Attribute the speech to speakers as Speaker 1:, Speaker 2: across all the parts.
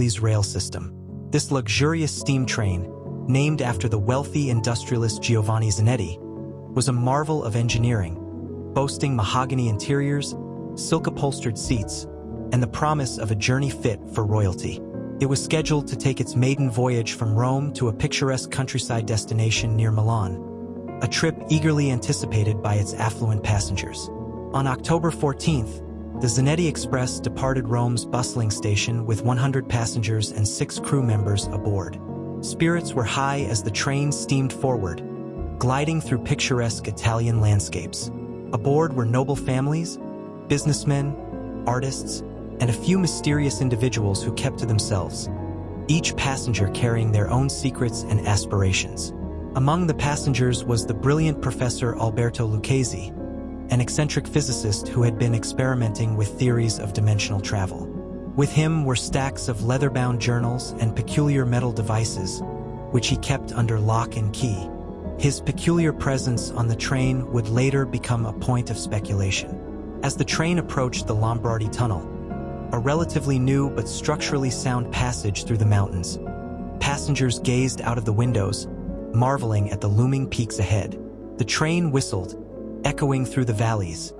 Speaker 1: Italy's rail system. This luxurious steam train, named after the wealthy industrialist Giovanni Zanetti, was a marvel of engineering, boasting mahogany interiors, silk-upholstered seats, and the promise of a journey fit for royalty. It was scheduled to take its maiden voyage from Rome to a picturesque countryside destination near Milan, a trip eagerly anticipated by its affluent passengers. On October 14th, the Zanetti Express departed Rome's bustling station with 100 passengers and 6 crew members aboard. Spirits were high as the train steamed forward, gliding through picturesque Italian landscapes. Aboard were noble families, businessmen, artists, and a few mysterious individuals who kept to themselves, each passenger carrying their own secrets and aspirations. Among the passengers was the brilliant Professor Alberto Lucchesi, an eccentric physicist who had been experimenting with theories of dimensional travel. With him were stacks of leather-bound journals and peculiar metal devices, which he kept under lock and key. His peculiar presence on the train would later become a point of speculation. As the train approached the Lombardy Tunnel, a relatively new but structurally sound passage through the mountains, passengers gazed out of the windows, marveling at the looming peaks ahead. The train whistled, echoing through the valleys,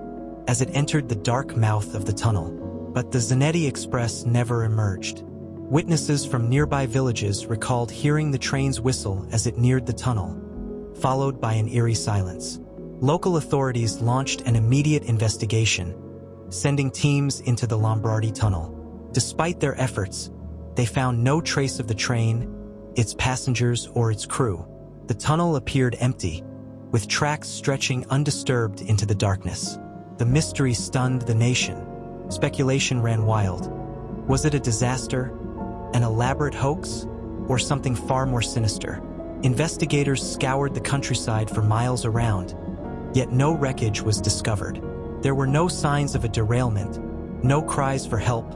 Speaker 1: as it entered the dark mouth of the tunnel. But the Zanetti Express never emerged. Witnesses from nearby villages recalled hearing the train's whistle as it neared the tunnel, followed by an eerie silence. Local authorities launched an immediate investigation, sending teams into the Lombardy Tunnel. Despite their efforts, they found no trace of the train, its passengers, or its crew. The tunnel appeared empty, with tracks stretching undisturbed into the darkness. The mystery stunned the nation. Speculation ran wild. Was it a disaster, an elaborate hoax, or something far more sinister? Investigators scoured the countryside for miles around, yet no wreckage was discovered. There were no signs of a derailment, no cries for help,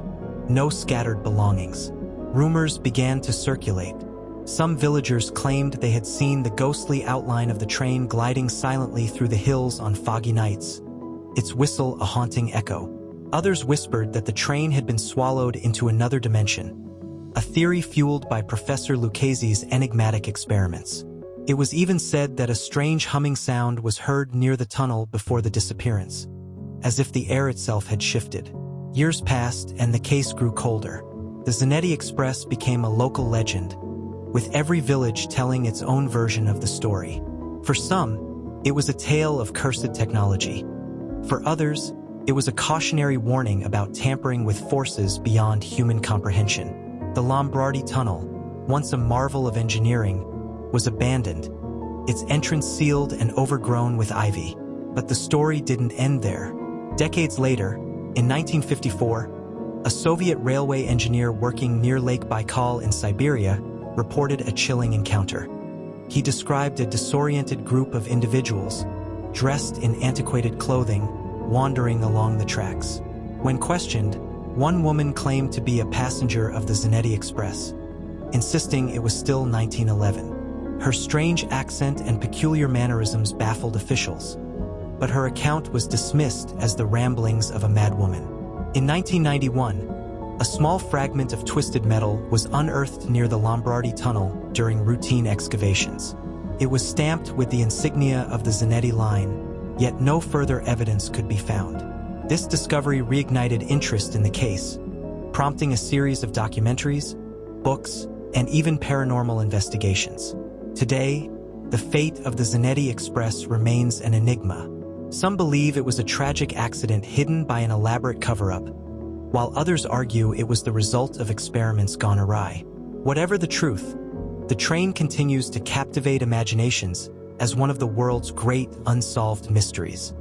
Speaker 1: no scattered belongings. Rumors began to circulate. Some villagers claimed they had seen the ghostly outline of the train gliding silently through the hills on foggy nights, its whistle a haunting echo. Others whispered that the train had been swallowed into another dimension, a theory fueled by Professor Lucchesi's enigmatic experiments. It was even said that a strange humming sound was heard near the tunnel before the disappearance, as if the air itself had shifted. Years passed and the case grew colder. The Zanetti Express became a local legend, with every village telling its own version of the story. For some, it was a tale of cursed technology. For others, it was a cautionary warning about tampering with forces beyond human comprehension. The Lombardy Tunnel, once a marvel of engineering, was abandoned, its entrance sealed and overgrown with ivy. But the story didn't end there. Decades later, in 1954, a Soviet railway engineer working near Lake Baikal in Siberia reported a chilling encounter. He described a disoriented group of individuals, dressed in antiquated clothing, wandering along the tracks. When questioned, one woman claimed to be a passenger of the Zanetti Express, insisting it was still 1911. Her strange accent and peculiar mannerisms baffled officials, but her account was dismissed as the ramblings of a madwoman. In 1991, a small fragment of twisted metal was unearthed near the Lombardy Tunnel during routine excavations. It was stamped with the insignia of the Zanetti line, yet no further evidence could be found. This discovery reignited interest in the case, prompting a series of documentaries, books, and even paranormal investigations. Today, the fate of the Zanetti Express remains an enigma. Some believe it was a tragic accident hidden by an elaborate cover-up, while others argue it was the result of experiments gone awry. Whatever the truth, the train continues to captivate imaginations as one of the world's great unsolved mysteries.